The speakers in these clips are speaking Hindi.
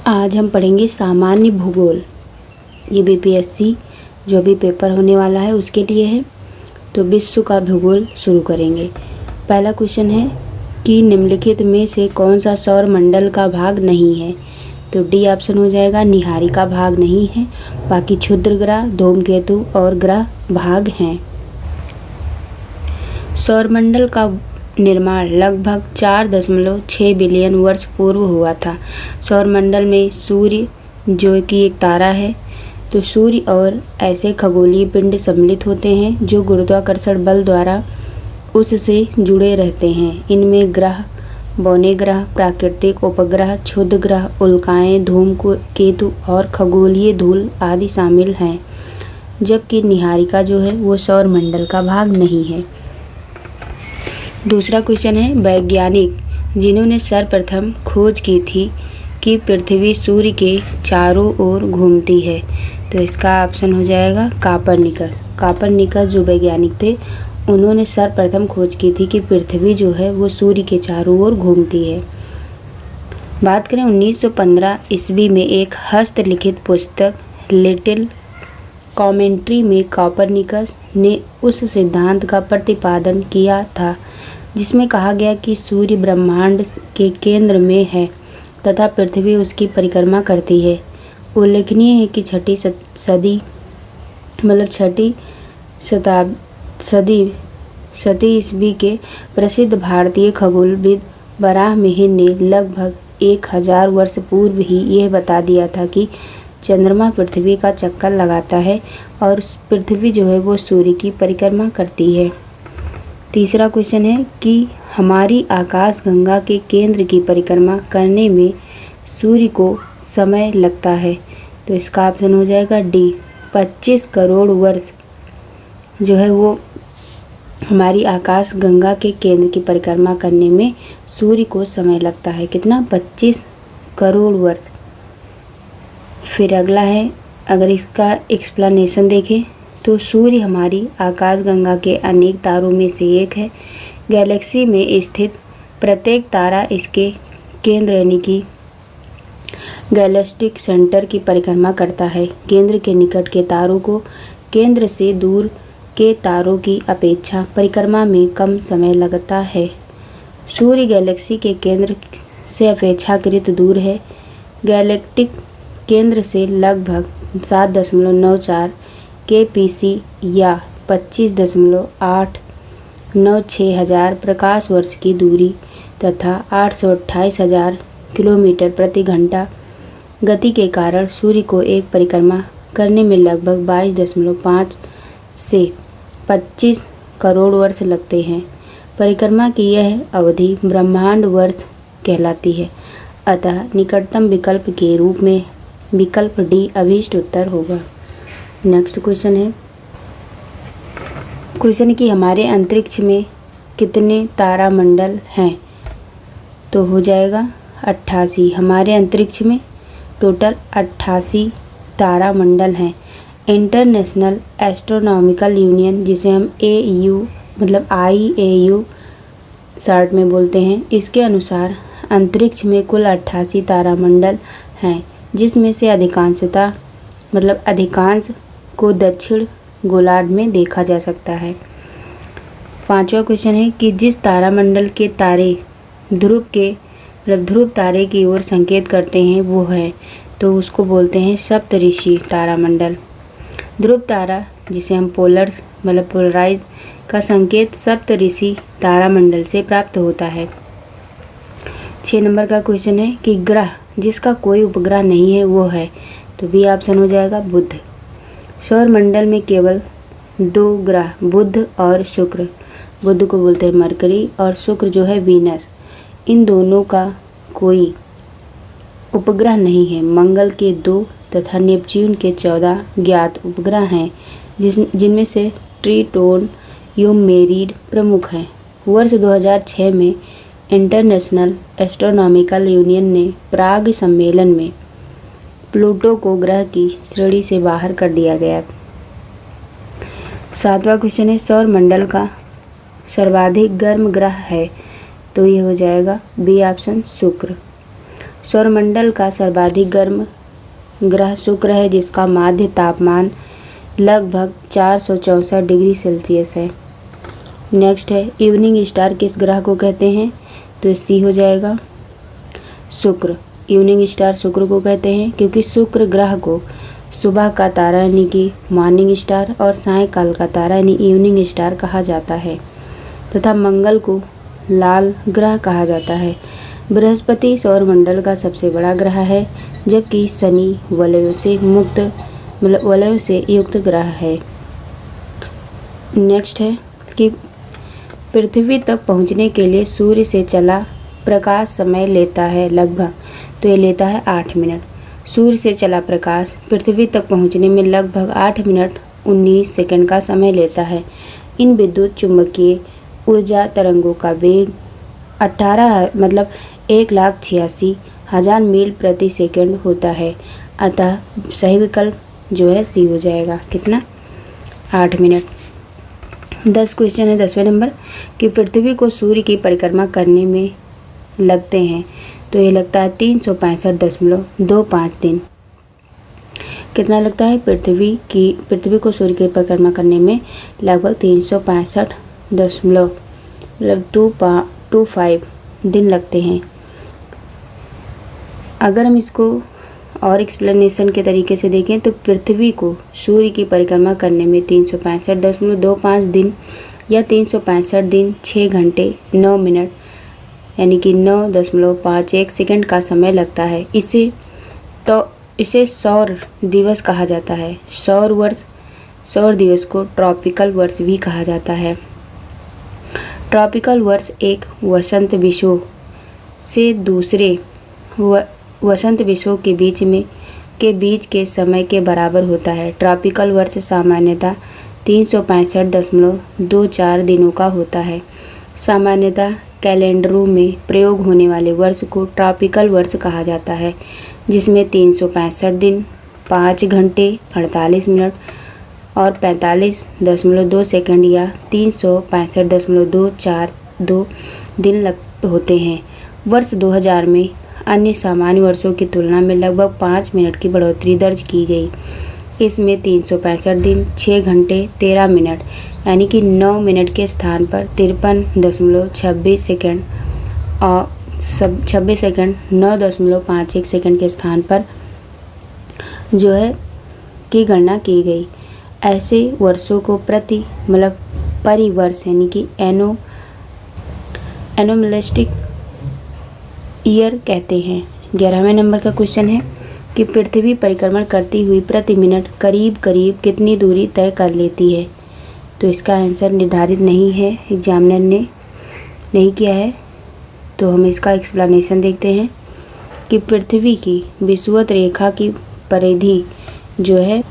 आज हम पढ़ेंगे सामान्य भूगोल। ये बीपीएससी जो भी पेपर होने वाला है उसके लिए है। तो विश्व का भूगोल शुरू करेंगे। पहला क्वेश्चन है कि निम्नलिखित में से कौन सा सौर मंडल का भाग नहीं है। तो डी ऑप्शन हो जाएगा, निहारी का भाग नहीं है। बाकी क्षुद्र ग्रह, धूमकेतु और ग्रह भाग हैं। सौरमंडल का निर्माण लगभग 4.6 बिलियन वर्ष पूर्व हुआ था। सौरमंडल में सूर्य जो कि एक तारा है, तो सूर्य और ऐसे खगोलीय पिंड सम्मिलित होते हैं जो गुरुत्वाकर्षण बल द्वारा उससे जुड़े रहते हैं। इनमें ग्रह, बौने ग्रह, प्राकृतिक उपग्रह, क्षुद्र ग्रह, उल्काएं, धूमकेतु और खगोलीय धूल आदि शामिल हैं। जबकि निहारिका जो है वो सौरमंडल का भाग नहीं है। दूसरा क्वेश्चन है, वैज्ञानिक जिन्होंने सर्वप्रथम खोज की थी कि पृथ्वी सूर्य के चारों ओर घूमती है। तो इसका ऑप्शन हो जाएगा कापरनिकस। कापरनिकस जो वैज्ञानिक थे उन्होंने सर्वप्रथम खोज की थी कि पृथ्वी जो है वो सूर्य के चारों ओर घूमती है। बात करें 1915 ईस्वी में एक हस्तलिखित पुस्तक लिटिल कॉमेंट्री में कापरनिकस ने उस सिद्धांत का प्रतिपादन किया था जिसमें कहा गया कि सूर्य ब्रह्मांड के केंद्र में है तथा पृथ्वी उसकी परिक्रमा करती है। उल्लेखनीय है कि छठी सदी ईस्वी के प्रसिद्ध भारतीय खगोलविद वराहमिहिर ने लगभग 1000 वर्ष पूर्व ही यह बता दिया था कि चंद्रमा पृथ्वी का चक्कर लगाता है और पृथ्वी जो है वो सूर्य की परिक्रमा करती है। तीसरा क्वेश्चन है कि हमारी आकाशगंगा के केंद्र की परिक्रमा करने में सूर्य को समय लगता है। तो इसका ऑप्शन हो जाएगा डी, 25 करोड़ वर्ष जो है वो हमारी आकाशगंगा के केंद्र की परिक्रमा करने में सूर्य को समय लगता है। कितना? 25 करोड़ वर्ष। फिर अगला है, अगर इसका एक्सप्लेनेशन देखें तो सूर्य हमारी आकाशगंगा के अनेक तारों में से एक है। गैलेक्सी में स्थित प्रत्येक तारा इसके केंद्र यानी कि गैलेक्टिक सेंटर की परिक्रमा करता है। केंद्र के निकट के तारों को केंद्र से दूर के तारों की अपेक्षा परिक्रमा में कम समय लगता है। सूर्य गैलेक्सी के केंद्र से अपेक्षाकृत दूर है। गैलेक्टिक केंद्र से लगभग 7.94 kpc या 25.896 हजार प्रकाश वर्ष की दूरी तथा 828,000 किलोमीटर प्रति घंटा गति के कारण सूर्य को एक परिक्रमा करने में लगभग 22.5 से 25 करोड़ वर्ष लगते हैं। परिक्रमा की यह अवधि ब्रह्मांड वर्ष कहलाती है। अतः निकटतम विकल्प के रूप में विकल्प डी अभीष्ट उत्तर होगा। नेक्स्ट क्वेश्चन है कि हमारे अंतरिक्ष में कितने तारामंडल हैं। तो हो जाएगा 88। हमारे अंतरिक्ष में टोटल 88 तारामंडल हैं। इंटरनेशनल एस्ट्रोनॉमिकल यूनियन जिसे हम AU मतलब IAU शॉर्ट में बोलते हैं, इसके अनुसार अंतरिक्ष में कुल 88 तारामंडल हैं जिसमें से अधिकांश को दक्षिण गोलार्ध में देखा जा सकता है। पांचवा क्वेश्चन है कि जिस तारामंडल के तारे ध्रुव तारे की ओर संकेत करते हैं वो है, तो उसको बोलते हैं सप्तऋषि तारामंडल। ध्रुव तारा जिसे हम पोलराइज का संकेत सप्तऋषि तारामंडल से प्राप्त होता है। 6 नंबर का क्वेश्चन है कि ग्रह जिसका कोई उपग्रह नहीं है वो है। तो बी ऑप्शन हो जाएगा बुध। सौरमंडल में केवल 2 ग्रह बुध और शुक्र, बुध को बोलते हैं मरकरी और शुक्र जो है वीनस, इन दोनों का कोई उपग्रह नहीं है। मंगल के 2 तथा नेपच्यून के 14 ज्ञात उपग्रह हैं जिनमें से ट्रिटोन यूमेरिड प्रमुख हैं। वर्ष 2006 में इंटरनेशनल एस्ट्रोनॉमिकल यूनियन ने प्राग सम्मेलन में प्लूटो को ग्रह की श्रेणी से बाहर कर दिया गया। 7वां क्वेश्चन है सौरमंडल का सर्वाधिक गर्म ग्रह है। तो ये हो जाएगा बी ऑप्शन शुक्र। सौरमंडल का सर्वाधिक गर्म ग्रह शुक्र है, जिसका माध्य तापमान लगभग 464 डिग्री सेल्सियस है। नेक्स्ट है, इवनिंग स्टार किस ग्रह को कहते हैं? तो सी हो जाएगा शुक्र। इवनिंग स्टार शुक्र को कहते हैं क्योंकि शुक्र ग्रह को सुबह का तारा यानी कि मॉर्निंग स्टार और सायंकाल का तारा यानी इवनिंग स्टार कहा जाता है, तथा मंगल को लाल ग्रह कहा जाता है। बृहस्पति सौरमंडल का सबसे बड़ा ग्रह है, जबकि शनि वलयों से युक्त ग्रह है। नेक्स्ट है कि पृथ्वी तक पहुंचने के लिए सूर्य से चला प्रकाश समय लेता है लगभग, तो ये लेता है 8 मिनट। सूर्य से चला प्रकाश पृथ्वी तक पहुंचने में लगभग 8 मिनट 19 सेकंड का समय लेता है। इन विद्युत चुम्बकीय ऊर्जा तरंगों का वेग 1,86,000 मील प्रति सेकंड होता है। अतः सही विकल्प जो है सी हो जाएगा। कितना? 8 मिनट। 10 क्वेश्चन है 10वें नंबर कि पृथ्वी को सूर्य की परिक्रमा करने में लगते हैं, तो ये लगता है 365.25 दिन। कितना लगता है? पृथ्वी को सूर्य की परिक्रमा करने में लगभग 365.25 दिन लगते हैं। अगर हम इसको और एक्सप्लेनेशन के तरीके से देखें तो पृथ्वी को सूर्य की परिक्रमा करने में 365.25 दिन या 365 दिन 6 घंटे 9 मिनट यानी कि 9.51 सेकंड का समय लगता है। इसे सौर दिवस कहा जाता है। सौर दिवस को ट्रॉपिकल वर्ष भी कहा जाता है। ट्रॉपिकल वर्ष एक वसंत विषुव से दूसरे वसंत विषुव के बीच के समय के बराबर होता है। ट्रॉपिकल वर्ष सामान्यतः 365.24 दिनों का होता है। सामान्यतः कैलेंडरों में प्रयोग होने वाले वर्ष को ट्रॉपिकल वर्ष कहा जाता है, जिसमें 365 दिन 5 घंटे 48 मिनट और 45.2 सेकंड या 365.242 दिन होते हैं। वर्ष 2000 में अन्य सामान्य वर्षों की तुलना में लगभग 5 मिनट की बढ़ोतरी दर्ज की गई। इसमें 365 दिन 6 घंटे 13 मिनट यानी कि 9 मिनट के स्थान पर 53.26 सेकंड और 9.51 सेकंड के स्थान पर जो है की गणना की गई। ऐसे वर्षों को परिवर्ष यानी कि एनोमलिस्टिक ईयर कहते हैं। 11वें नंबर का क्वेश्चन है कि पृथ्वी परिक्रमण करती हुई प्रति मिनट करीब कितनी दूरी तय कर लेती है? तो इसका आंसर निर्धारित नहीं है, एग्जामिनर ने नहीं किया है, तो हम इसका एक्सप्लेनेशन देखते हैं कि पृथ्वी की विषुवत रेखा की परिधि जो है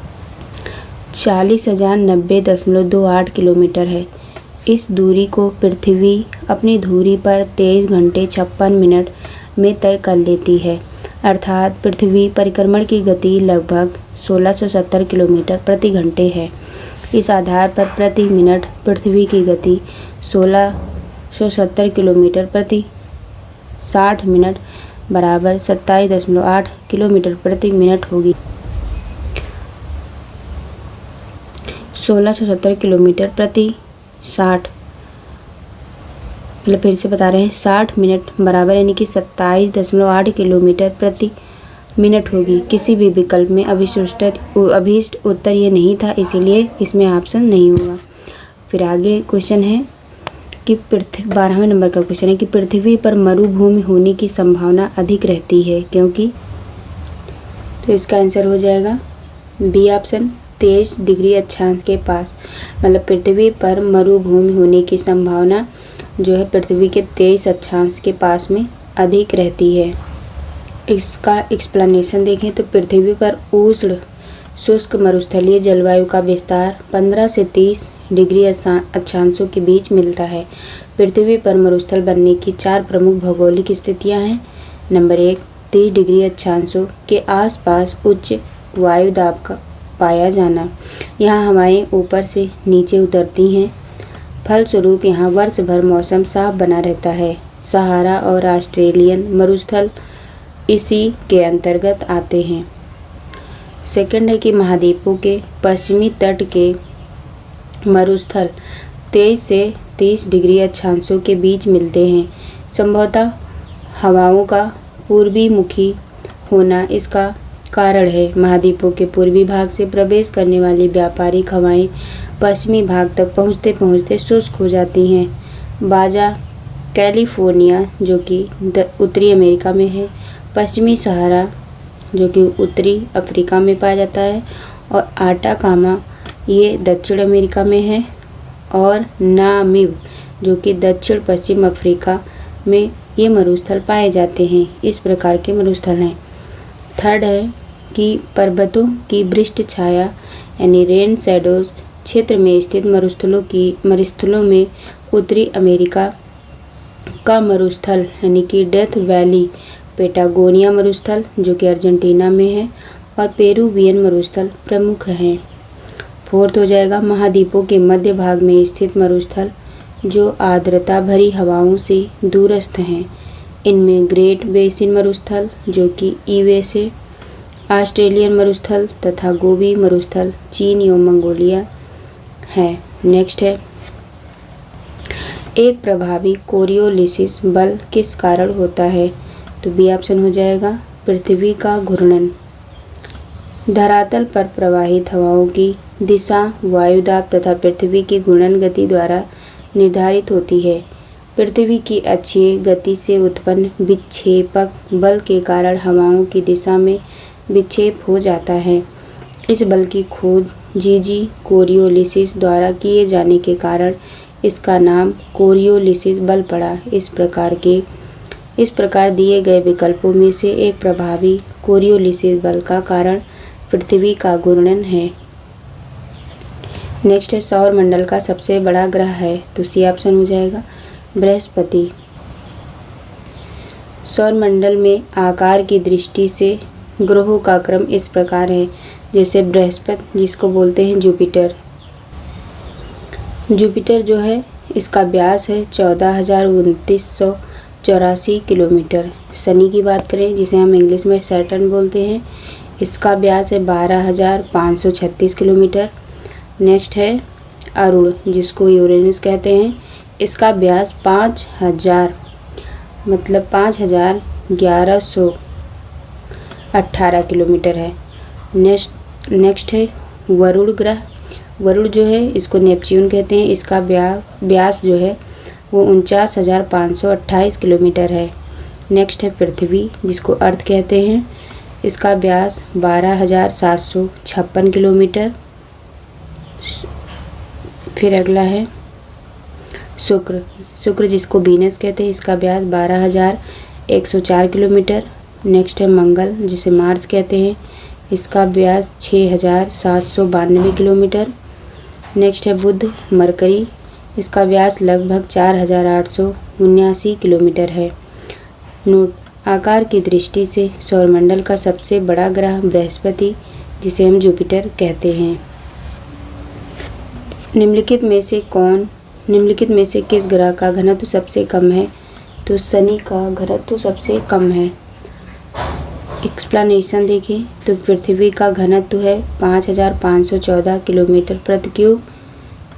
40,090.28 किलोमीटर है। इस दूरी को पृथ्वी अपनी धुरी पर 23 घंटे 56 मिनट में तय कर लेती है, अर्थात पृथ्वी परिक्रमण की गति लगभग 1670 किलोमीटर प्रति घंटे है। इस आधार पर प्रति मिनट पृथ्वी की गति 1670 किलोमीटर प्रति 60 मिनट बराबर 27.8 किलोमीटर प्रति मिनट होगी। 1670 किलोमीटर प्रति 60 मतलब फिर से बता रहे हैं 60 मिनट बराबर यानी कि 27.8 किलोमीटर प्रति मिनट होगी। किसी भी विकल्प में अभीष्ट उत्तर ये नहीं था, इसीलिए इसमें ऑप्शन नहीं होगा। फिर आगे क्वेश्चन है कि 12वें नंबर का क्वेश्चन है कि पृथ्वी पर मरुभूमि होने की संभावना अधिक रहती है क्योंकि, तो इसका आंसर हो जाएगा बी ऑप्शन 23 डिग्री अक्षांश के पास। मतलब पृथ्वी पर मरुभूमि होने की संभावना जो है पृथ्वी के 23 अक्षांश के पास में अधिक रहती है। इसका एक्सप्लेनेशन देखें तो पृथ्वी पर उष्ण शुष्क मरुस्थलीय जलवायु का विस्तार 15 से 30 डिग्री अक्षांशों के बीच मिलता है। पृथ्वी पर मरुस्थल बनने की 4 प्रमुख भौगोलिक स्थितियां हैं। नंबर 1, 30 डिग्री अक्षांशों के आसपास उच्च वायु दाब का पाया जाना। यहाँ हवाएं ऊपर से नीचे उतरती हैं, फलस्वरूप यहाँ वर्ष भर मौसम साफ बना रहता है। सहारा और ऑस्ट्रेलियन मरुस्थल इसी के अंतर्गत आते हैं। सेकंड है कि महाद्वीपों के पश्चिमी तट के मरुस्थल 23 से 30 डिग्री अक्षांशों के बीच मिलते हैं। संभवतः हवाओं का पूर्वी मुखी होना इसका कारण है। महाद्वीपों के पूर्वी भाग से प्रवेश करने वाली व्यापारिक हवाएं पश्चिमी भाग तक पहुंचते पहुंचते शुष्क हो जाती हैं। बाजा कैलिफोर्निया जो कि उत्तरी अमेरिका में है, पश्चिमी सहारा जो कि उत्तरी अफ्रीका में पाया जाता है, और आटाकामा ये दक्षिण अमेरिका में है, और नामीब जो कि दक्षिण पश्चिम अफ्रीका में ये मरुस्थल पाए जाते हैं। इस प्रकार के मरुस्थल हैं। थर्ड है कि पर्वतों की वृष्ट छाया यानी रेन शैडोज क्षेत्र में स्थित मरुस्थलों में उत्तरी अमेरिका का मरुस्थल यानी कि डेथ वैली, पेटागोनिया मरुस्थल जो कि अर्जेंटीना में है, और पेरुवियन मरुस्थल प्रमुख हैं। फोर्थ हो जाएगा महाद्वीपों के मध्य भाग में स्थित मरुस्थल जो आर्द्रता भरी हवाओं से दूरस्थ हैं। इनमें ग्रेट बेसिन मरुस्थल जो कि यूएसए, ऑस्ट्रेलियन मरुस्थल तथा गोबी मरुस्थल चीन एवं मंगोलिया है। नेक्स्ट है, एक प्रभावी कोरियोलिसिस बल किस कारण होता है? तो बी ऑप्शन हो जाएगा पृथ्वी का घूर्णन। धरातल पर प्रवाहित हवाओं की दिशा वायुदाब तथा पृथ्वी की घूर्णन गति द्वारा निर्धारित होती है। पृथ्वी की अक्षीय गति से उत्पन्न विक्षेपक बल के कारण हवाओं की दिशा में विक्षेप हो जाता है। इस बल की खोज जीजी कोरियोलिसिस द्वारा किए जाने के कारण इसका नाम कोरियोलिसिस बल पड़ा। इस प्रकार दिए गए विकल्पों में से एक प्रभावी कोरियोलिसिस बल का कारण पृथ्वी का घूर्णन है। नेक्स्ट है, सौर मंडल का सबसे बड़ा ग्रह है? तो सी ऑप्शन हो जाएगा बृहस्पति। सौर मंडल में आकार की दृष्टि से ग्रहों का क्रम इस प्रकार है, जैसे बृहस्पति जिसको बोलते हैं जुपिटर। जुपिटर जो है इसका व्यास है 14,2984 किलोमीटर। शनि की बात करें जिसे हम इंग्लिश में सैटर्न बोलते हैं, इसका व्यास है 12,536 किलोमीटर। नेक्स्ट है अरुण जिसको यूरेनस कहते हैं, इसका व्यास 5,1118 किलोमीटर है। नेक्स्ट है वरुण ग्रह। वरुण जो है इसको नेपच्यून कहते हैं, इसका व्यास जो है वो 49,528 किलोमीटर है। नेक्स्ट है पृथ्वी जिसको अर्थ कहते हैं, इसका व्यास 12,756 किलोमीटर। फिर अगला है शुक्र जिसको वीनस कहते हैं, इसका व्यास 12,104 किलोमीटर। नेक्स्ट है मंगल जिसे मार्स कहते हैं, इसका व्यास 6,792 किलोमीटर। नेक्स्ट है बुध मरकरी, इसका व्यास लगभग 4,879 किलोमीटर है। नोट, आकार की दृष्टि से सौरमंडल का सबसे बड़ा ग्रह बृहस्पति जिसे हम जुपिटर कहते हैं। निम्नलिखित में से किस ग्रह का घनत्व सबसे कम है? तो शनि का घनत्व सबसे कम है। एक्सप्लेनेशन देखें तो पृथ्वी का घनत्व है 5,514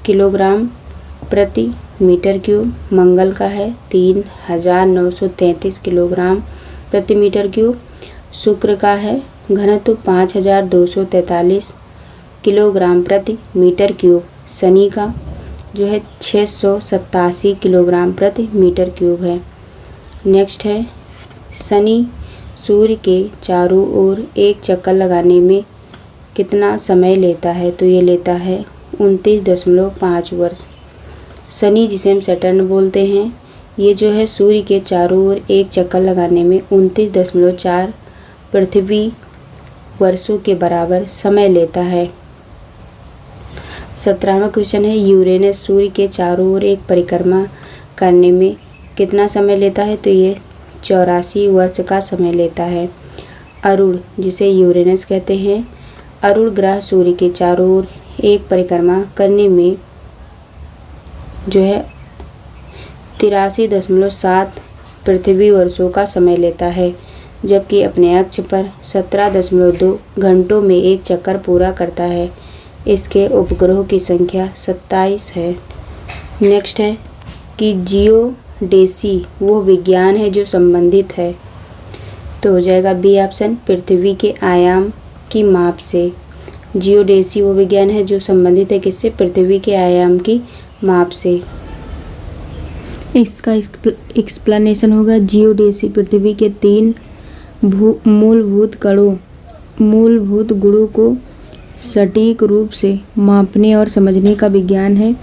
किलोग्राम प्रति मीटर क्यूब। मंगल का है 3,933 किलोग्राम प्रति मीटर क्यूब। शुक्र का है घनत्व 5,243 किलोग्राम प्रति मीटर क्यूब। शनि का जो है 687 किलोग्राम प्रति मीटर क्यूब है। नेक्स्ट है शनि सूर्य के चारों ओर एक चक्कर लगाने में कितना समय लेता है? तो ये लेता है 29.5 वर्ष। शनि जिसे हम सैटर्न बोलते हैं, ये जो है सूर्य के चारों ओर एक चक्कर लगाने में 29.4 पृथ्वी वर्षों के बराबर समय लेता है। 17वां क्वेश्चन है यूरेनस सूर्य के चारों ओर एक परिक्रमा करने में कितना समय लेता है? तो ये 84 वर्ष का समय लेता है। अरुण जिसे यूरेनस कहते हैं, अरुण ग्रह सूर्य के चारों ओर एक परिक्रमा करने में जो है 83.7 पृथ्वी वर्षों का समय लेता है। जबकि अपने अक्ष पर 17.2 घंटों में एक चक्कर पूरा करता है। इसके उपग्रहों की संख्या 27 है। नेक्स्ट है कि जियोडेसी वो विज्ञान है जो संबंधित है, तो हो जाएगा बी ऑप्शन, पृथ्वी के आयाम की माप से। जियोडेसी वो विज्ञान है जो संबंधित है किससे? पृथ्वी के आयाम की माप से। इसका एक्सप्लेनेशन होगा, जियोडेसी पृथ्वी के 3 मूलभूत गुणों को सटीक रूप से मापने और समझने का विज्ञान है।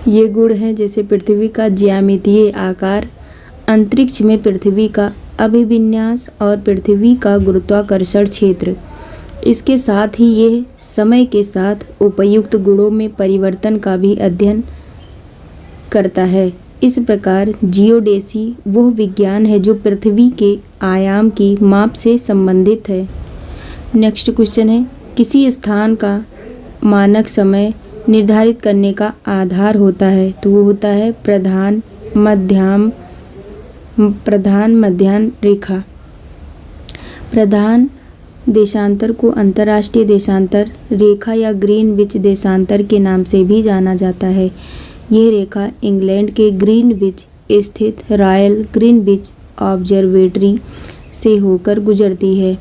ये गुण हैं जैसे पृथ्वी का ज्यामितीय आकार, अंतरिक्ष में पृथ्वी का अभिविन्यास और पृथ्वी का गुरुत्वाकर्षण क्षेत्र। इसके साथ ही ये समय के साथ उपयुक्त गुणों में परिवर्तन का भी अध्ययन करता है। इस प्रकार जियोडेसी वह विज्ञान है जो पृथ्वी के आयाम की माप से संबंधित है। नेक्स्ट क्वेश्चन है, किसी स्थान का मानक समय निर्धारित करने का आधार होता है, तो वो होता है प्रधान मध्याह्न रेखा। प्रधान देशांतर को अंतर्राष्ट्रीय देशांतर रेखा या ग्रीनविच देशांतर के नाम से भी जाना जाता है। यह रेखा इंग्लैंड के ग्रीनविच स्थित रॉयल ग्रीनविच ऑब्जर्वेटरी से होकर गुजरती है।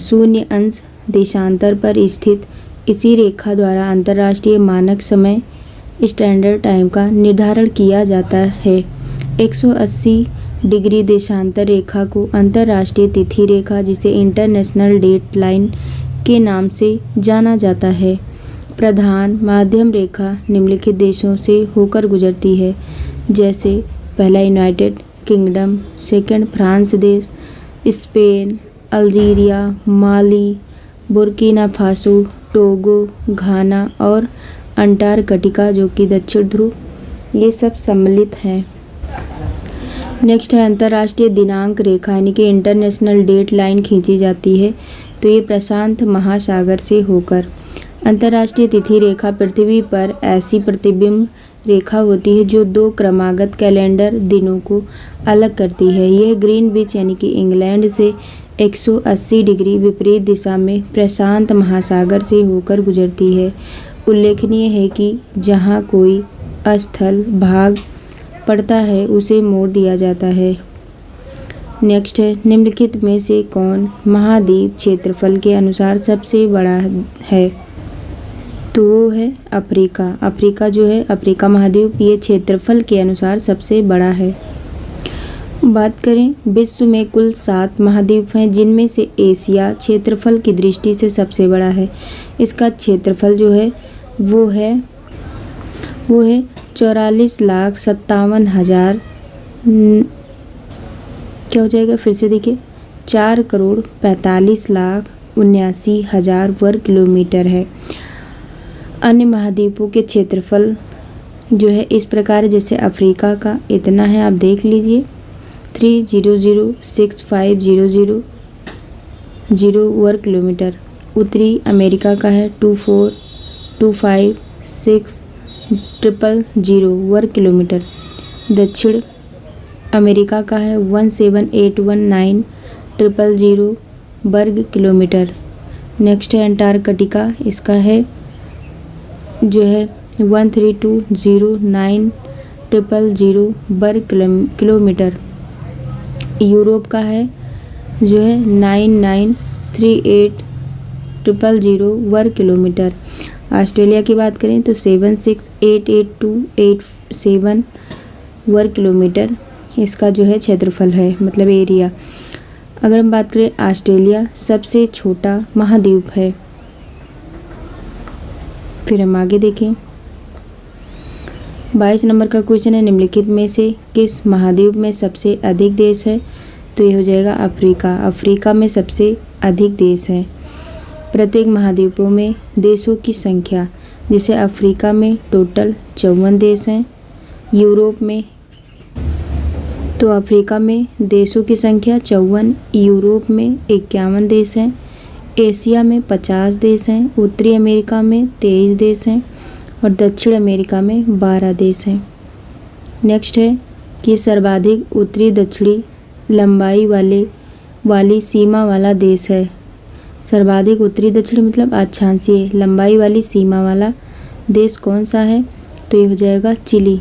0° देशांतर पर स्थित इसी रेखा द्वारा अंतर्राष्ट्रीय मानक समय स्टैंडर्ड टाइम का निर्धारण किया जाता है। 180 डिग्री देशांतर रेखा को अंतर्राष्ट्रीय तिथि रेखा, जिसे इंटरनेशनल डेट लाइन के नाम से जाना जाता है। प्रधान माध्यम रेखा निम्नलिखित देशों से होकर गुजरती है, जैसे पहला यूनाइटेड किंगडम, सेकंड फ्रांस देश, स्पेन, अल्जीरिया, माली, बुर्किना फासो, टोगो, घाना और अंटार्कटिका जो कि दक्षिण ध्रुव, ये सब सम्मिलित हैं। नेक्स्ट है अंतर्राष्ट्रीय दिनांक रेखा, यानी कि इंटरनेशनल डेट लाइन खींची जाती है, तो ये प्रशांत महासागर से होकर। अंतर्राष्ट्रीय तिथि रेखा पृथ्वी पर ऐसी प्रतिबिंब रेखा होती है जो 2 क्रमागत कैलेंडर दिनों को अलग करती है। यह ग्रीनविच यानी कि इंग्लैंड से 180 डिग्री विपरीत दिशा में प्रशांत महासागर से होकर गुजरती है। उल्लेखनीय है कि जहाँ कोई स्थल भाग पड़ता है उसे मोड़ दिया जाता है। नेक्स्ट है, निम्नलिखित में से कौन महाद्वीप क्षेत्रफल के अनुसार सबसे बड़ा है, तो वो है अफ्रीका। अफ्रीका जो है, अफ्रीका महाद्वीप, ये क्षेत्रफल के अनुसार सबसे बड़ा है। बात करें, विश्व में कुल 7 महाद्वीप हैं, जिनमें से एशिया क्षेत्रफल की दृष्टि से सबसे बड़ा है। इसका क्षेत्रफल जो है वो है 44,57,000, क्या हो जाएगा फिर से देखिए, 4,45,79,000 वर्ग किलोमीटर है। अन्य महाद्वीपों के क्षेत्रफल जो है इस प्रकार, जैसे अफ्रीका का इतना है, आप देख लीजिए 3,00,65,000 वर्ग किलोमीटर। उत्तरी अमेरिका का है 24,25,6,000 वर्ग किलोमीटर। दक्षिण अमेरिका का है 17,819,000 वर्ग किलोमीटर। नेक्स्ट है अंटार्कटिका, इसका है जो है 13,209,000 वर्ग किलोमीटर। यूरोप का है जो है 99,38,000 वर्ग किलोमीटर। ऑस्ट्रेलिया की बात करें तो 76,88,287 वर्ग किलोमीटर इसका जो है क्षेत्रफल है, मतलब एरिया। अगर हम बात करें, ऑस्ट्रेलिया सबसे छोटा महाद्वीप है। फिर हम आगे देखें, 22 नंबर का क्वेश्चन है, निम्नलिखित में से किस महाद्वीप में सबसे अधिक देश है, तो ये हो जाएगा अफ्रीका। अफ्रीका में सबसे अधिक देश है। प्रत्येक महाद्वीपों में देशों की संख्या, जैसे अफ्रीका में टोटल 54 देश हैं। यूरोप में, तो अफ्रीका में देशों की संख्या 54, यूरोप में 51 देश हैं, एशिया में 50 देश हैं, उत्तरी अमेरिका में 23 देश हैं और दक्षिण अमेरिका में 12 देश हैं। नेक्स्ट है कि सर्वाधिक उत्तरी दक्षिणी लंबाई वाली सीमा वाला देश है? सर्वाधिक उत्तरी दक्षिणी मतलब अक्षांशीय लंबाई वाली सीमा वाला देश कौन सा है? तो ये हो जाएगा चिली।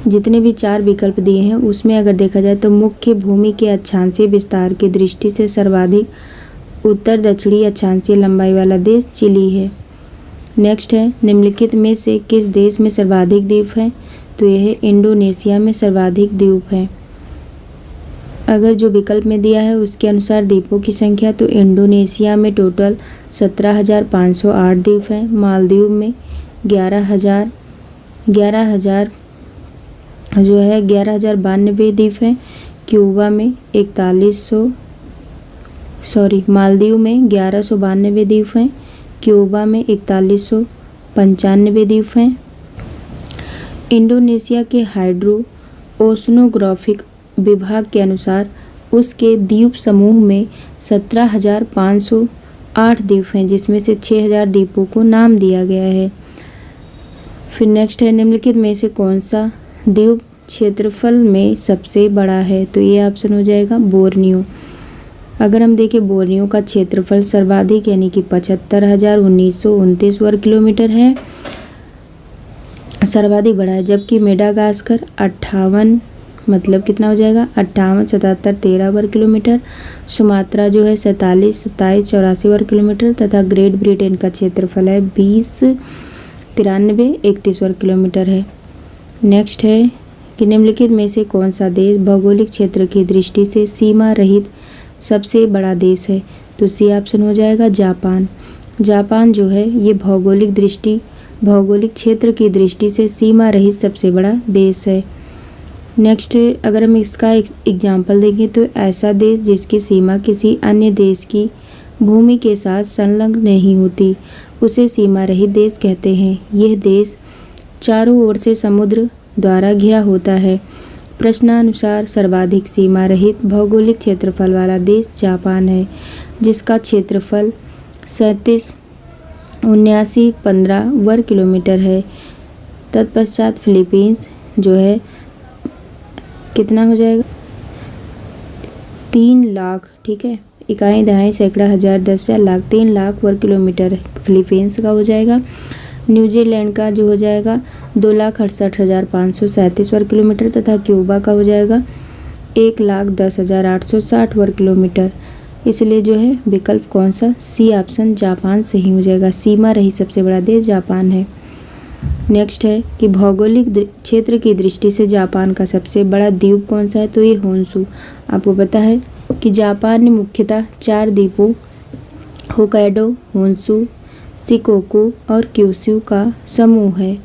जितने भी 4 विकल्प दिए हैं उसमें अगर देखा जाए तो मुख्य भूमि के अक्षांशीय विस्तार की दृष्टि से सर्वाधिक उत्तर दक्षिणी अक्षांशीय लंबाई वाला देश चिली है। नेक्स्ट है, निम्नलिखित में से किस देश में सर्वाधिक द्वीप हैं? तो यह है इंडोनेशिया में सर्वाधिक द्वीप हैं। अगर जो विकल्प में दिया है उसके अनुसार द्वीपों की संख्या, तो इंडोनेशिया में टोटल 17,508 द्वीप हैं। मालदीव में 11,092 द्वीप हैं। क्यूबा में मालदीव में 1192 द्वीप हैं। क्यूबा में 4195 द्वीप हैं। इंडोनेशिया के हाइड्रो ओशनोग्राफिक विभाग के अनुसार उसके द्वीप समूह में 17,508 द्वीप हैं, जिसमें से 6,000 द्वीपों को नाम दिया गया है। फिर नेक्स्ट है, निम्नलिखित में से कौन सा द्वीप क्षेत्रफल में सबसे बड़ा है? तो ये ऑप्शन हो जाएगा बोर्नियो। अगर हम देखें बोर्नियो का क्षेत्रफल सर्वाधिक यानी कि 75,1929 वर्ग किलोमीटर है, सर्वाधिक बड़ा है। जबकि मेडागास्कर 58 मतलब कितना हो जाएगा 58, 77, 13 वर्ग किलोमीटर। सुमात्रा जो है 47, 27, 84 वर्ग किलोमीटर तथा ग्रेट ब्रिटेन का क्षेत्रफल है 20, 93, 31 वर्ग किलोमीटर है। नेक्स्ट है कि निम्नलिखित में से कौन सा देश भौगोलिक क्षेत्र की दृष्टि से सीमा रहित सबसे बड़ा देश है? तो सी ऑप्शन हो जाएगा जापान। जापान जो है ये भौगोलिक क्षेत्र की दृष्टि से सीमा रहित सबसे बड़ा देश है। नेक्स्ट अगर हम इसका एक एग्जाम्पल देखें तो ऐसा देश जिसकी सीमा किसी अन्य देश की भूमि के साथ संलग्न नहीं होती उसे सीमा रहित देश कहते हैं। यह देश चारों ओर से समुद्र द्वारा घिरा होता है। प्रश्नानुसार सर्वाधिक सीमा रहित भौगोलिक क्षेत्रफल वाला देश जापान है, जिसका क्षेत्रफल 37,79,15 वर्ग किलोमीटर है। तत्पश्चात फिलीपींस जो है कितना हो जाएगा 3 लाख, ठीक है, इकाई दहाई सैकड़ा हज़ार 10,000 लाख 3 लाख वर्ग किलोमीटर फिलीपींस का हो जाएगा। न्यूजीलैंड का जो हो जाएगा 2,68,537 वर्ग किलोमीटर तथा क्यूबा का हो जाएगा 1,10,860 वर्ग किलोमीटर। इसलिए जो है विकल्प कौन सा? सी ऑप्शन जापान सही हो जाएगा। सीमा रही सबसे बड़ा देश जापान है। नेक्स्ट है कि भौगोलिक क्षेत्र की दृष्टि से जापान का सबसे बड़ा द्वीप कौन सा है? तो ये होन्शु। आपको पता है कि जापान में मुख्यतः 4 द्वीपों होक्काइडो, होन्शु, शिकोकू और क्यूशू का समूह है।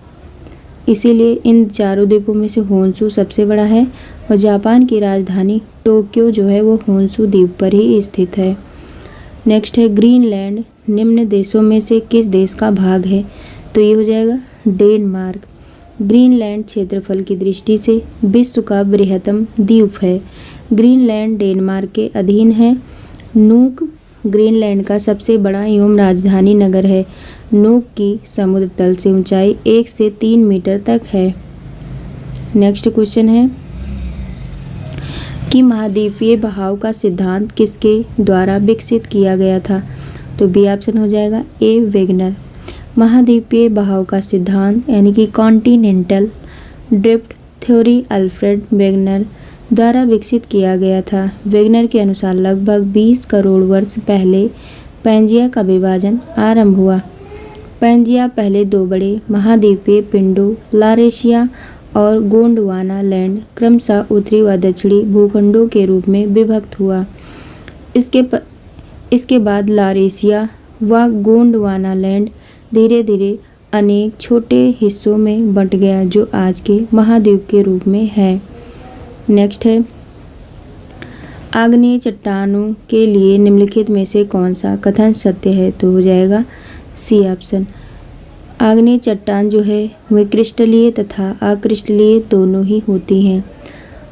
इसीलिए इन चारों द्वीपों में से होन्शु सबसे बड़ा है और जापान की राजधानी टोक्यो जो है वो होन्शु द्वीप पर ही स्थित है। नेक्स्ट है ग्रीनलैंड निम्न देशों में से किस देश का भाग है? तो ये हो जाएगा डेनमार्क। ग्रीनलैंड क्षेत्रफल की दृष्टि से विश्व का बृहत्तम द्वीप है। ग्रीनलैंड डेनमार्क के अधीन है। नूक ग्रीनलैंड का सबसे बड़ा एवं राजधानी नगर है। नूक की समुद्र तल से ऊंचाई 1 से 3 मीटर तक है। नेक्स्ट क्वेश्चन है कि महाद्वीपीय बहाव का सिद्धांत किसके द्वारा विकसित किया गया था? तो बी ऑप्शन हो जाएगा ए वेगनर। महाद्वीपीय बहाव का सिद्धांत यानी कि continental drift theory Alfred Wegener द्वारा विकसित किया गया था। वेगनर के अनुसार लगभग 20 करोड़ वर्ष पहले पैंजिया का विभाजन आरंभ हुआ। पैंजिया पहले 2 बड़े महाद्वीपीय पिंडों लारेशिया और गोंडवाना लैंड क्रमशः उत्तरी व दक्षिणी भूखंडों के रूप में विभक्त हुआ। इसके बाद लारेशिया व गोंडवाना लैंड धीरे धीरे अनेक छोटे हिस्सों में बंट गया जो आज के महाद्वीप के रूप में है। नेक्स्ट है आग्नेय चट्टानों के लिए निम्नलिखित में से कौन सा कथन सत्य है? तो हो जाएगा सी ऑप्शन। आग्नेय चट्टान जो है वे क्रिस्टलीय तथा अक्रिस्टलीय दोनों ही होती हैं।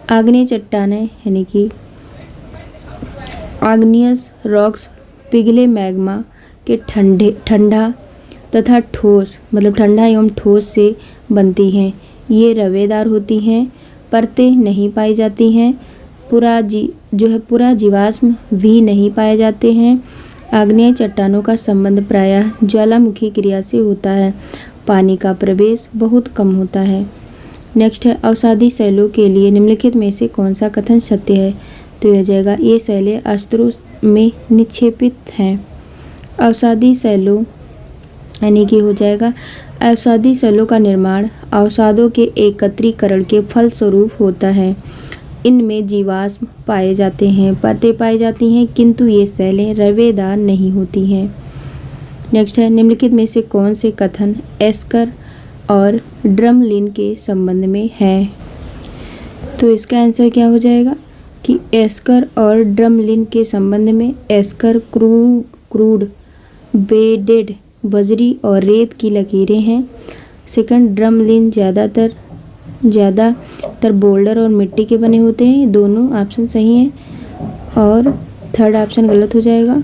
आग्नेय चट्टानें यानी कि आग्नियस रॉक्स पिघले मैग्मा के ठंडा तथा ठोस मतलब ठंडा एवं ठोस से बनती हैं। ये रवेदार होती हैं, परतें नहीं पाई जाती हैं। पूरा जीवाश्म भी नहीं पाए जाते हैं। आग्नेय चट्टानों का संबंध प्रायः ज्वालामुखी क्रिया से होता है। पानी का प्रवेश बहुत कम होता है। नेक्स्ट है, अवसादी शैलों के लिए निम्नलिखित में से कौन सा कथन सत्य है? तो यह हो जाएगा, ये शैलें स्तरों में निक्षेपित हैं। अवसादी शैलों यानी कि हो जाएगा, अवसादी शैलों का निर्माण अवसादों के एकत्रीकरण के फलस्वरूप होता है। इनमें जीवाश्म पाए जाते हैं, परतें पाई जाती हैं, किंतु ये शैलें रवेदार नहीं होती हैं। नेक्स्ट है, निम्नलिखित में से कौन से कथन एस्कर और ड्रमलिन के संबंध में है? तो इसका आंसर क्या हो जाएगा कि एस्कर और ड्रमलिन के संबंध में एस्कर क्रूड बेडेड बजरी और रेत की लकीरें हैं। सेकंड, ड्रमलिन ज़्यादातर बोल्डर और मिट्टी के बने होते हैं। दोनों ऑप्शन सही हैं और थर्ड ऑप्शन गलत हो जाएगा।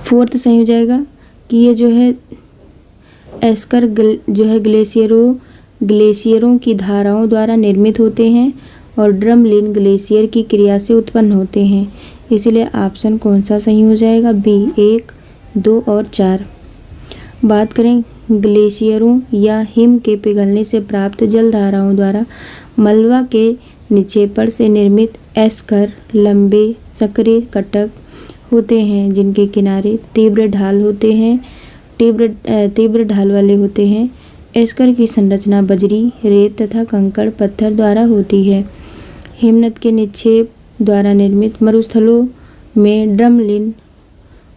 फोर्थ सही हो जाएगा कि ये जो है एस्कर ग्लेशियरों की धाराओं द्वारा निर्मित होते हैं और ड्रमलिन ग्लेशियर की क्रिया से उत्पन्न होते हैं। इसलिए ऑप्शन कौन सा सही हो जाएगा? बी, 1, 2 और 4। बात करें ग्लेशियरों या हिम के पिघलने से प्राप्त जल धाराओं द्वारा मलबा के निक्षेपण से निर्मित एस्कर लंबे संकरे कटक होते हैं, जिनके किनारे तीव्र ढाल वाले होते हैं। एस्कर की संरचना बजरी, रेत तथा कंकड़ पत्थर द्वारा होती है। हिमनद के निक्षेप द्वारा निर्मित मरुस्थलों में ड्रमलिन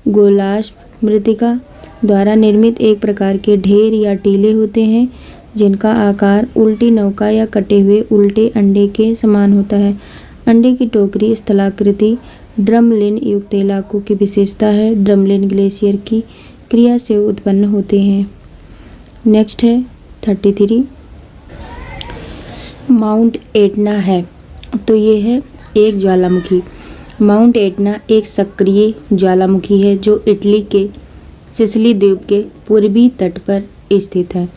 गोलाश्म मृत्तिका द्वारा निर्मित एक प्रकार के ढेर या टीले होते हैं, जिनका आकार उल्टी नौका या कटे हुए उल्टे अंडे के समान होता है। अंडे की टोकरी स्थलाकृति ड्रमलिन युक्त इलाकों की विशेषता है। ड्रमलिन ग्लेशियर की क्रिया से उत्पन्न होते हैं। नेक्स्ट है 33, माउंट एटना है। तो ये है एक ज्वालामुखी। माउंट एटना एक सक्रिय ज्वालामुखी है जो इटली के सिसिली द्वीप के पूर्वी तट पर स्थित है।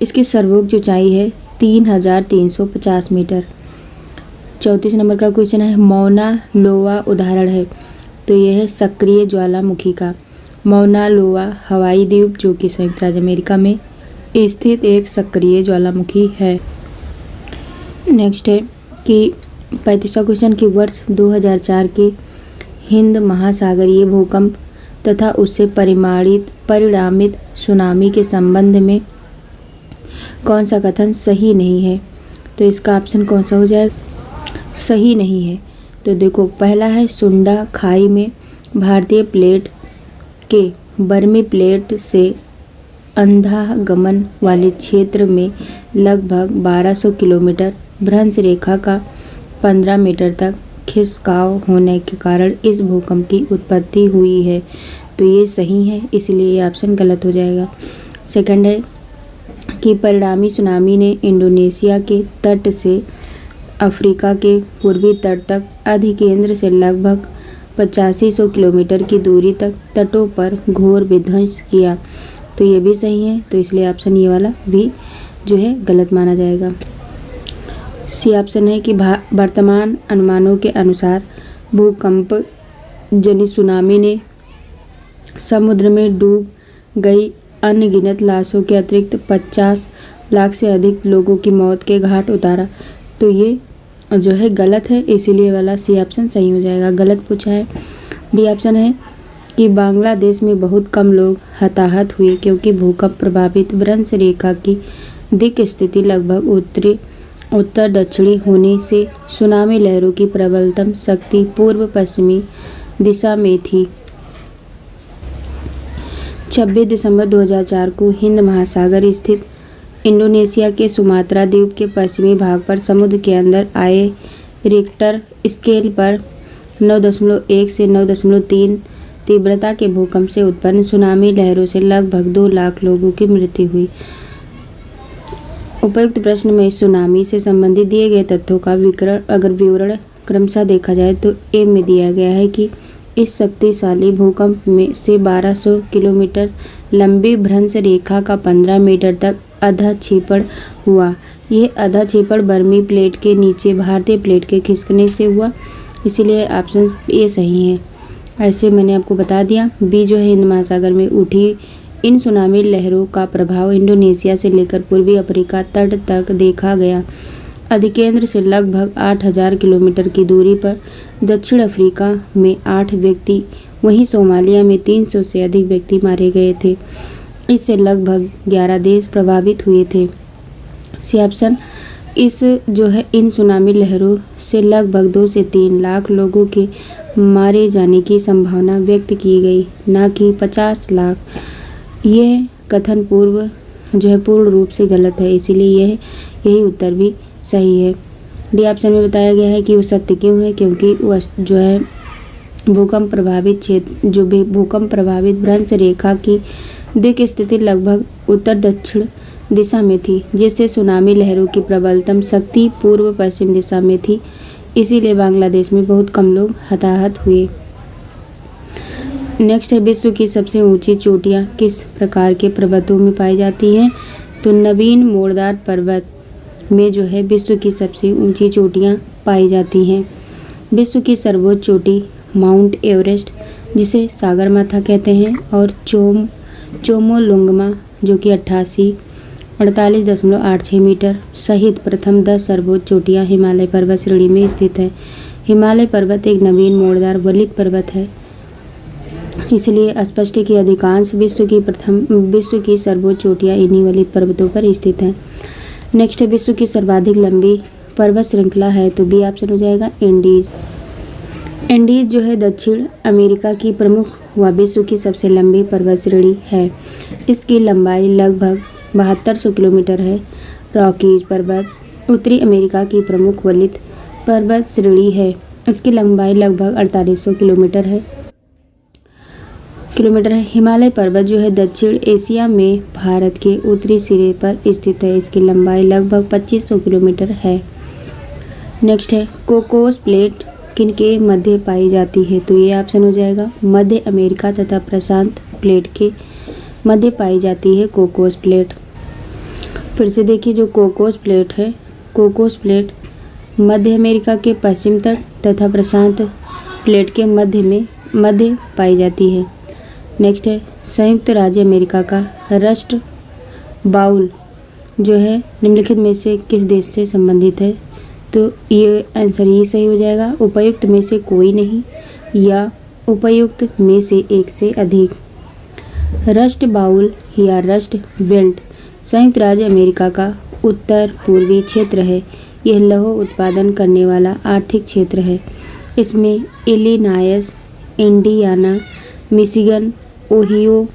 इसकी सर्वोच्च ऊंचाई है 3350 मीटर। 34 नंबर का क्वेश्चन है, मौना लोआ उदाहरण है। तो यह है सक्रिय ज्वालामुखी का। मौना लोआ हवाई द्वीप जो कि संयुक्त राज्य अमेरिका में स्थित एक सक्रिय ज्वालामुखी है। नेक्स्ट है कि 35वां क्वेश्चन कि वर्ष 2004 के हिंद महासागरीय भूकंप तथा उससे परिणामित सुनामी के संबंध में कौन सा कथन सही नहीं है? तो इसका ऑप्शन कौन सा हो जाएगा? सही नहीं है। तो देखो, पहला है सुंडा खाई में भारतीय प्लेट के बर्मी प्लेट से अंधागमन वाले क्षेत्र में लगभग 1200 किलोमीटर भ्रंश रेखा का 15 मीटर तक खिसकाव होने के कारण इस भूकंप की उत्पत्ति हुई है। तो ये सही है, इसलिए ये ऑप्शन गलत हो जाएगा। सेकंड है कि परिणामी सुनामी ने इंडोनेशिया के तट से अफ्रीका के पूर्वी तट तक अधिकेंद्र से लगभग 8500 किलोमीटर की दूरी तक तटों पर घोर विध्वंस किया। तो ये भी सही है, तो इसलिए ऑप्शन ये वाला भी जो है गलत माना जाएगा। सी ऑप्शन है कि वर्तमान अनुमानों के अनुसार भूकंप जनित सुनामी ने समुद्र में डूब गई अनगिनत लाशों के अतिरिक्त 50 लाख से अधिक लोगों की मौत के घाट उतारा। तो ये जो है गलत है, इसीलिए वाला सी ऑप्शन सही हो जाएगा। गलत पूछा है। डी ऑप्शन है कि बांग्लादेश में बहुत कम लोग हताहत हुए क्योंकि भूकंप प्रभावित भ्रंश रेखा की दिक् स्थिति लगभग उत्तर दक्षिणी होने से सुनामी लहरों की प्रबलतम शक्ति पूर्व पश्चिमी दिशा में थी। 26 दिसंबर 2004 को हिंद महासागर स्थित इंडोनेशिया के सुमात्रा द्वीप के पश्चिमी भाग पर समुद्र के अंदर आए रिक्टर स्केल पर 9.1 से 9.3 तीव्रता के भूकंप से उत्पन्न सुनामी लहरों से लगभग 2 लाख लोगों की मृत्यु हुई। उपयुक्त प्रश्न में सुनामी से संबंधित दिए गए तथ्यों का विवरण क्रमशः देखा जाए तो ए में दिया गया है कि इस शक्तिशाली भूकंप में से 1200 किलोमीटर लंबी भ्रंश रेखा का 15 मीटर तक अधः क्षेपण हुआ। यह आधा छेपड़ बर्मी प्लेट के नीचे भारतीय प्लेट के खिसकने से हुआ, इसीलिए ऑप्शन ए सही है। ऐसे मैंने आपको बता दिया। बी जो है हिंद महासागर में उठी इन सुनामी लहरों का प्रभाव इंडोनेशिया से लेकर पूर्वी अफ्रीका तट तक देखा गया। अधिकेंद्र से लगभग 8000 किलोमीटर की दूरी पर दक्षिण अफ्रीका में 8 व्यक्ति, वहीं सोमालिया में 300 से अधिक व्यक्ति मारे गए थे। इससे लगभग 11 देश प्रभावित हुए थे। सी ऑप्शन, इस जो है इन सुनामी लहरों से लगभग 2 से 3 लाख लोगों के मारे जाने की संभावना व्यक्त की गई, न कि 50 लाख। यह कथन पूर्ण रूप से गलत है, इसीलिए यही उत्तर भी सही है। डी ऑप्शन में बताया गया है कि वो सत्य क्यों है, क्योंकि वह जो है भूकंप प्रभावित भ्रंश रेखा की दिक् स्थिति लगभग उत्तर दक्षिण दिशा में थी, जिससे सुनामी लहरों की प्रबलतम शक्ति पूर्व पश्चिम दिशा में थी। इसीलिए बांग्लादेश में बहुत कम लोग हताहत हुए। नेक्स्ट है, विश्व की सबसे ऊंची चोटियां किस प्रकार के पर्वतों में पाई जाती हैं? तो नवीन मोरदार पर्वत में जो है विश्व की सबसे ऊंची चोटियां पाई जाती हैं। विश्व की सर्वोच्च चोटी माउंट एवरेस्ट, जिसे सागरमाथा कहते हैं, और चोमोलुंगमा जो कि 48.86 मीटर सहित प्रथम 10 सर्वोच्च चोटियां हिमालय पर्वत श्रेणी में स्थित है। हिमालय पर्वत एक नवीन मोड़दार वलित पर्वत है, इसलिए स्पष्ट है कि अधिकांश विश्व की सर्वोच्च चोटियां इन्हीं वलित पर्वतों पर स्थित हैं। नेक्स्ट है, विश्व की सर्वाधिक लंबी पर्वत श्रृंखला है, तो बी ऑप्शन हो जाएगा एंडीज। एंडीज जो है दक्षिण अमेरिका की प्रमुख व विश्व की सबसे लंबी पर्वत श्रेणी है। इसकी लंबाई लगभग 7200 किलोमीटर है। रॉकीज पर्वत उत्तरी अमेरिका की प्रमुख वलित पर्वत श्रेणी है। इसकी लंबाई लगभग 4800 किलोमीटर है। हिमालय पर्वत जो है दक्षिण एशिया में भारत के उत्तरी सिरे पर स्थित है। इसकी लंबाई लगभग 2500 किलोमीटर है। नेक्स्ट है, कोकोस प्लेट किनके मध्य पाई जाती है? तो ये ऑप्शन हो जाएगा मध्य अमेरिका तथा प्रशांत प्लेट के मध्य पाई जाती है कोकोस प्लेट। फिर से देखिए, जो कोकोस प्लेट है, कोकोस प्लेट मध्य अमेरिका के पश्चिम तट तथा प्रशांत प्लेट के मध्य पाई जाती है। नेक्स्ट है, संयुक्त राज्य अमेरिका का राष्ट्र बाउल जो है निम्नलिखित में से किस देश से संबंधित है? तो ये आंसर ये सही हो जाएगा, उपर्युक्त में से कोई नहीं या उपर्युक्त में से एक से अधिक। रस्ट बाउल या रस्ट बेल्ट संयुक्त राज्य अमेरिका का उत्तर पूर्वी क्षेत्र है। यह लौह उत्पादन करने वाला आर्थिक क्षेत्र है। इसमें इलिनॉयस, इंडियाना, मिशिगन, ओहियो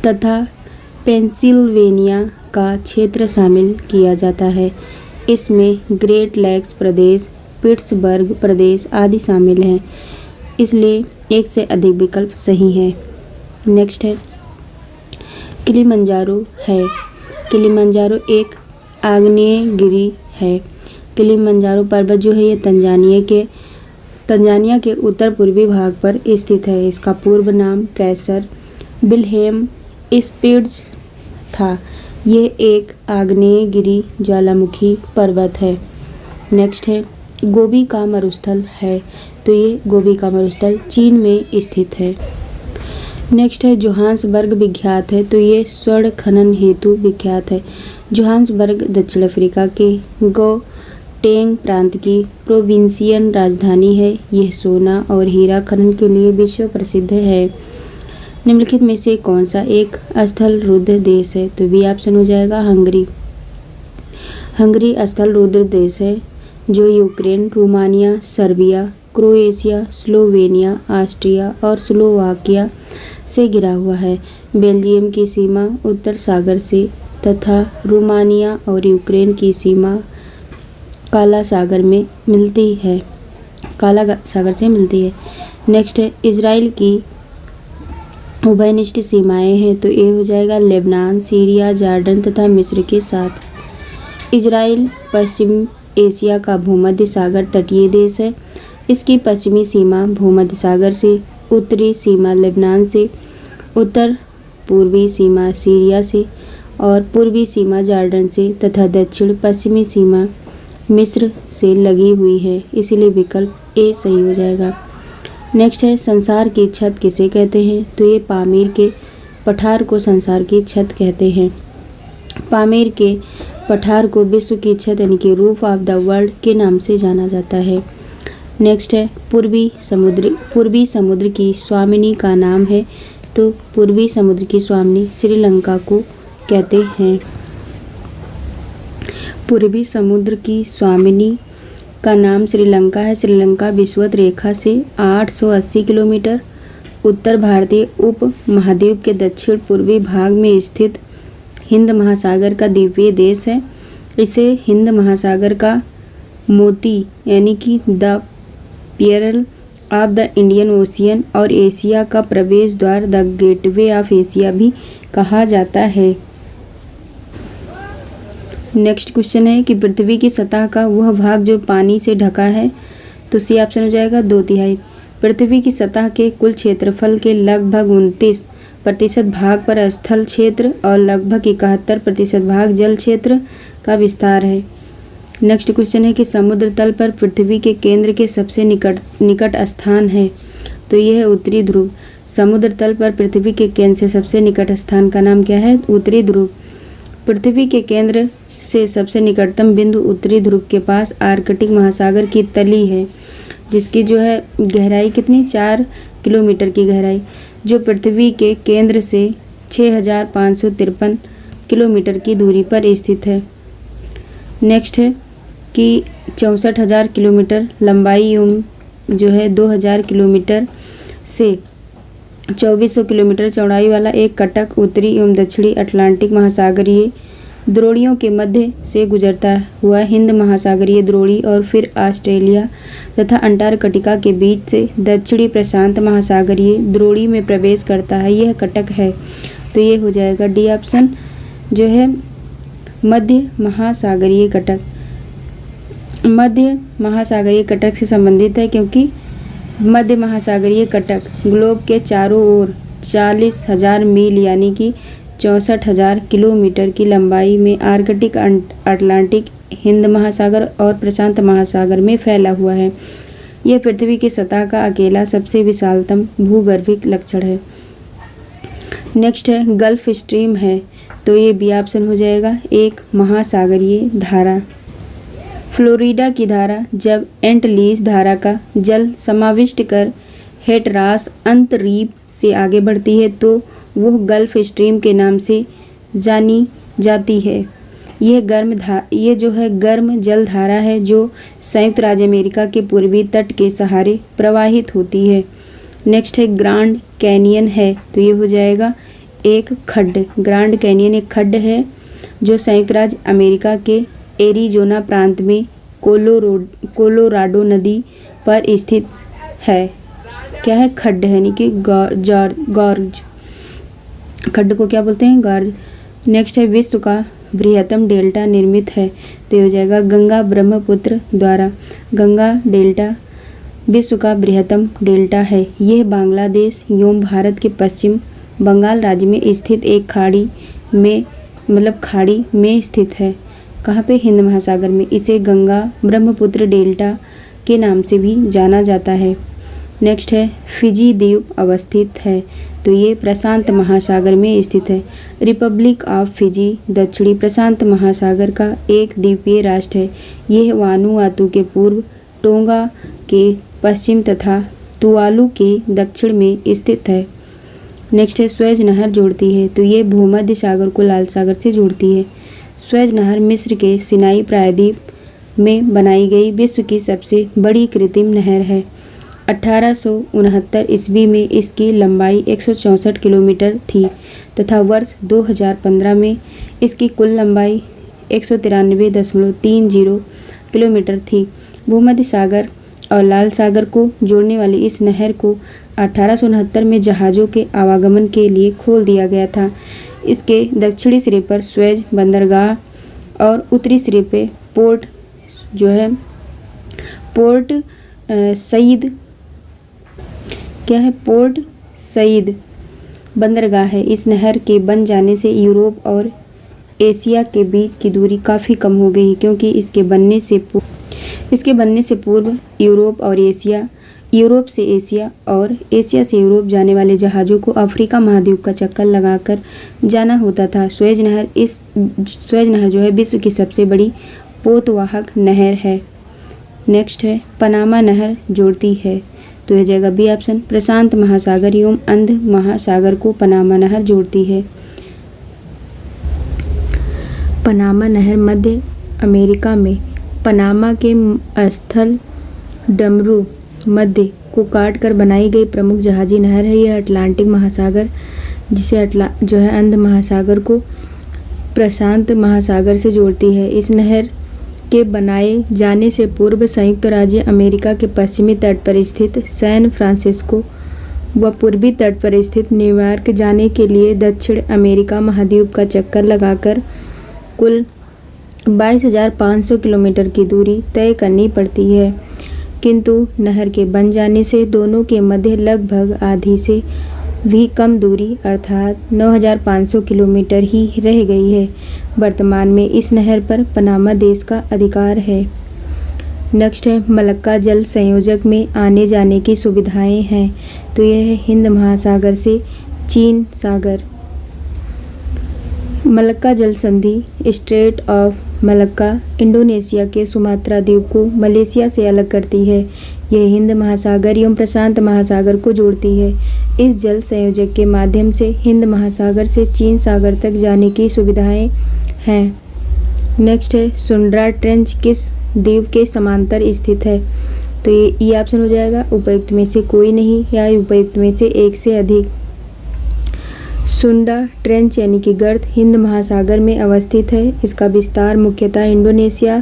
तथा पेंसिल्वेनिया का क्षेत्र शामिल किया जाता है। इसमें ग्रेट लेक्स प्रदेश, पिट्सबर्ग प्रदेश आदि शामिल हैं, इसलिए एक से अधिक विकल्प सही है। नेक्स्ट है, किलिमंजारो है। किलिमंजारो एक आग्नेयगिरी है। किलिमंजारो पर्वत जो है ये तंजानिया के उत्तर पूर्वी भाग पर स्थित है। इसका पूर्व नाम कैसर विल्हेम स्पिट्ज था। ये एक आग्नेयगिरी ज्वालामुखी पर्वत है। नेक्स्ट है, गोबी का मरुस्थल है। तो ये गोबी का मरुस्थल चीन में स्थित है। नेक्स्ट है, जोहान्सबर्ग विख्यात है। तो ये स्वर्ण खनन हेतु विख्यात है। जोहान्सबर्ग दक्षिण अफ्रीका के गौटेंग प्रांत की प्रोविंशियल राजधानी है। यह सोना और हीरा खनन के लिए विश्व प्रसिद्ध है। निम्नलिखित में से कौन सा एक स्थल रुद्र देश है? तो बी ऑप्शन हो जाएगा हंगरी। हंगरी स्थल रुद्र देश है जो Ukraine, Romania, Serbia, Croatia, Slovenia, Austria और स्लोवाकिया से घिरा हुआ है। बेल्जियम की सीमा उत्तर सागर से तथा रोमानिया और यूक्रेन की सीमा काला सागर से मिलती है। नेक्स्ट है, इजराइल की उभयनिष्ठ सीमाएं हैं। तो ये हो जाएगा लेबनान, सीरिया, जॉर्डन तथा मिस्र के साथ। इजराइल पश्चिम एशिया का भूमध्य सागर तटीय देश है। इसकी पश्चिमी सीमा भूमध्य सागर से, उत्तरी सीमा लेबनान से, उत्तर पूर्वी सीमा सीरिया से और पूर्वी सीमा जॉर्डन से तथा दक्षिण पश्चिमी सीमा मिस्र से लगी हुई है, इसीलिए विकल्प ए सही हो जाएगा। नेक्स्ट है संसार की छत किसे कहते हैं? तो ये पामीर के पठार को संसार की छत कहते हैं। पामीर के पठार को विश्व की छत यानी कि रूफ ऑफ द वर्ल्ड के नाम से जाना जाता है। नेक्स्ट है पूर्वी समुद्र की स्वामिनी का नाम है। तो पूर्वी समुद्र की स्वामिनी श्रीलंका को कहते हैं। पूर्वी समुद्र की स्वामिनी का नाम श्रीलंका है। श्रीलंका विषुवत रेखा से 880 किलोमीटर उत्तर भारतीय उप महाद्वीप के दक्षिण पूर्वी भाग में स्थित हिंद महासागर का द्वीपीय देश है। इसे हिंद महासागर का मोती यानी कि द पेरल ऑफ द इंडियन ओशियन और एशिया का प्रवेश द्वार द गेटवे ऑफ एशिया भी कहा जाता है। नेक्स्ट क्वेश्चन है कि पृथ्वी की सतह का वह भाग जो पानी से ढका है। तो सी ऑप्शन हो जाएगा 2/3। पृथ्वी की सतह के कुल क्षेत्रफल के लगभग 29% भाग पर स्थल क्षेत्र और लगभग 71% भाग जल क्षेत्र का विस्तार है। नेक्स्ट क्वेश्चन है कि समुद्र तल पर पृथ्वी के केंद्र के सबसे निकट स्थान है। तो यह है उत्तरी ध्रुव। समुद्र तल पर पृथ्वी के केंद्र से सबसे निकट स्थान का नाम क्या है? उत्तरी ध्रुव। पृथ्वी के केंद्र से सबसे निकटतम बिंदु उत्तरी ध्रुव के पास आर्कटिक महासागर की तली है, जिसकी जो है गहराई कितनी 4 किलोमीटर की गहराई, जो पृथ्वी के केंद्र से 6553 किलोमीटर की दूरी पर स्थित है। नेक्स्ट है कि 64,000 किलोमीटर लंबाई एवं जो है 2000 किलोमीटर से 2400 किलोमीटर चौड़ाई वाला एक कटक उत्तरी एवं दक्षिणी अटलांटिक महासागरीय द्रोणियों के मध्य से गुजरता हुआ हिंद महासागरीय द्रोणी और फिर ऑस्ट्रेलिया तथा अंटार्कटिका के बीच से दक्षिणी प्रशांत महासागरीय द्रोणी में प्रवेश करता है। यह कटक है। तो ये हो जाएगा डी ऑप्शन जो है मध्य महासागरीय कटक। मध्य महासागरीय कटक से संबंधित है क्योंकि मध्य महासागरीय कटक ग्लोब के चारों ओर 40,000 मील यानी कि 64,000 किलोमीटर की लंबाई में आर्कटिक, अटलांटिक, हिंद महासागर और प्रशांत महासागर में फैला हुआ है। यह पृथ्वी की सतह का अकेला सबसे विशालतम भूगर्भिक लक्षण है। नेक्स्ट है गल्फ स्ट्रीम है। तो ये बी ऑप्शन हो जाएगा एक महासागरीय धारा। फ्लोरिडा की धारा जब एंट लीज धारा का जल समाविष्ट कर हेटरास अंतरीप से आगे बढ़ती है तो वह गल्फ स्ट्रीम के नाम से जानी जाती है। ये जो है गर्म जल धारा है जो संयुक्त राज्य अमेरिका के पूर्वी तट के सहारे प्रवाहित होती है। नेक्स्ट है ग्रांड कैनियन है। तो ये हो जाएगा एक खड्ड। ग्रांड कैनियन एक खड्ड है जो संयुक्त राज्य अमेरिका के एरिजोना प्रांत में कोलोराडो नदी पर स्थित है। क्या है? खड्ड है, यानी कि गॉर्ज। खड्ड को क्या बोलते हैं? गॉर्ज। नेक्स्ट है विश्व का बृहत्तम डेल्टा निर्मित है। तो ये हो जाएगा गंगा ब्रह्मपुत्र द्वारा। गंगा डेल्टा विश्व का बृहत्तम डेल्टा है। यह बांग्लादेश एवं भारत के पश्चिम बंगाल राज्य में स्थित एक खाड़ी में स्थित है। कहाँ पे? हिंद महासागर में। इसे गंगा ब्रह्मपुत्र डेल्टा के नाम से भी जाना जाता है। नेक्स्ट है फिजी द्वीप अवस्थित है। तो ये प्रशांत महासागर में स्थित है। रिपब्लिक ऑफ फिजी दक्षिणी प्रशांत महासागर का एक द्वीपीय राष्ट्र है। यह वानुआतू के पूर्व, टोंगा के पश्चिम तथा तुवालू के दक्षिण में स्थित है। नेक्स्ट है स्वेज नहर जोड़ती है। तो ये भूमध्य सागर को लाल सागर से जोड़ती है। स्वेज नहर मिस्र के सिनाई प्रायद्वीप में बनाई गई विश्व की सबसे बड़ी कृत्रिम नहर है। 1869 ईस्वी में इसकी लंबाई 164 किलोमीटर थी तथा वर्ष 2015 में इसकी कुल लंबाई 193.30 किलोमीटर थी। भूमध्य सागर और लाल सागर को जोड़ने वाली इस नहर को 1869 में जहाज़ों के आवागमन के लिए खोल दिया गया था। इसके दक्षिणी सिरे पर स्वेज बंदरगाह और उत्तरी सिरे पे पोर्ट सईद बंदरगाह है। इस नहर के बन जाने से यूरोप और एशिया के बीच की दूरी काफ़ी कम हो गई, क्योंकि इसके बनने से पूर्व यूरोप से एशिया और एशिया से यूरोप जाने वाले जहाज़ों को अफ्रीका महाद्वीप का चक्कर लगाकर जाना होता था। सुएज नहर जो है विश्व की सबसे बड़ी पोतवाहक नहर है। नेक्स्ट है पनामा नहर जोड़ती है, तो यह जाएगा बी ऑप्शन। प्रशांत महासागर एवं अंध महासागर को पनामा नहर जोड़ती है। पनामा नहर मध्य अमेरिका में पनामा के स्थल डमरू मध्य को काट कर बनाई गई प्रमुख जहाजी नहर है। यह अटलांटिक महासागर जो है अंध महासागर को प्रशांत महासागर से जोड़ती है। इस नहर के बनाए जाने से पूर्व संयुक्त राज्य अमेरिका के पश्चिमी तट पर स्थित सैन फ्रांसिस्को व पूर्वी तट पर स्थित न्यूयॉर्क जाने के लिए दक्षिण अमेरिका महाद्वीप का चक्कर लगाकर कुल 22,500 किलोमीटर की दूरी तय करनी पड़ती है, किंतु नहर के बन जाने से दोनों के मध्य लगभग आधी से भी कम दूरी अर्थात 9,500 किलोमीटर ही रह गई है। वर्तमान में इस नहर पर पनामा देश का अधिकार है। नेक्स्ट है मलक्का जल संयोजक में आने जाने की सुविधाएं हैं, तो यह है हिंद महासागर से चीन सागर। मलक्का जल संधि स्ट्रेट ऑफ मलक्का इंडोनेशिया के सुमात्रा द्वीप को मलेशिया से अलग करती है। यह हिंद महासागर एवं प्रशांत महासागर को जोड़ती है। इस जल संयोजक के माध्यम से हिंद महासागर से चीन सागर तक जाने की सुविधाएं हैं। नेक्स्ट है सुंड्रा ट्रेंच किस द्वीप के समांतर स्थित है, तो ये ऑप्शन हो जाएगा उपयुक्त में से कोई नहीं या उपयुक्त में से एक से अधिक। सुंडा ट्रेंच यानी कि गर्त हिंद महासागर में अवस्थित है। इसका विस्तार मुख्यतः इंडोनेशिया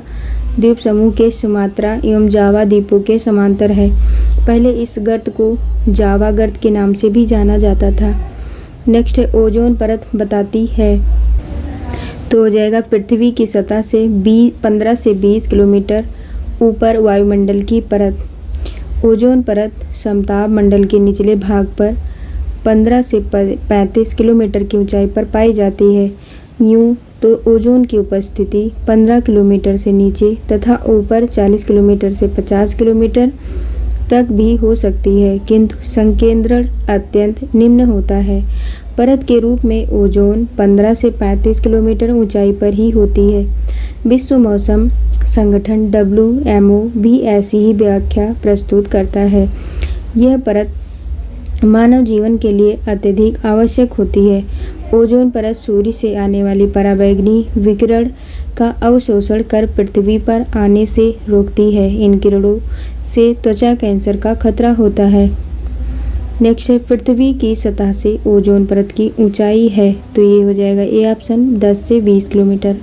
द्वीप समूह के सुमात्रा एवं जावा द्वीपों के समांतर है। पहले इस गर्त को जावा गर्त के नाम से भी जाना जाता था। नेक्स्ट है ओजोन परत बताती है, तो हो जाएगा पृथ्वी की सतह से 15 से 20 किलोमीटर ऊपर वायुमंडल की परत। ओजोन परत समताप मंडल के निचले भाग पर 15 से 35 किलोमीटर की ऊंचाई पर पाई जाती है। यूं तो ओजोन की उपस्थिति 15 किलोमीटर से नीचे तथा ऊपर 40 किलोमीटर से 50 किलोमीटर तक भी हो सकती है, किंतु संकेंद्रण अत्यंत निम्न होता है। परत के रूप में ओजोन 15 से 35 किलोमीटर ऊंचाई पर ही होती है। विश्व मौसम संगठन WMO भी ऐसी ही व्याख्या प्रस्तुत करता है। यह परत मानव जीवन के लिए अत्यधिक आवश्यक होती है। ओजोन परत सूर्य से आने वाली पराबैंगनी विकिरण का अवशोषण कर पृथ्वी पर आने से रोकती है। इन किरणों से त्वचा कैंसर का खतरा होता है। नेक्स्ट है पृथ्वी की सतह से ओजोन परत की ऊंचाई है, तो ये हो जाएगा ए ऑप्शन 10 से 20 किलोमीटर।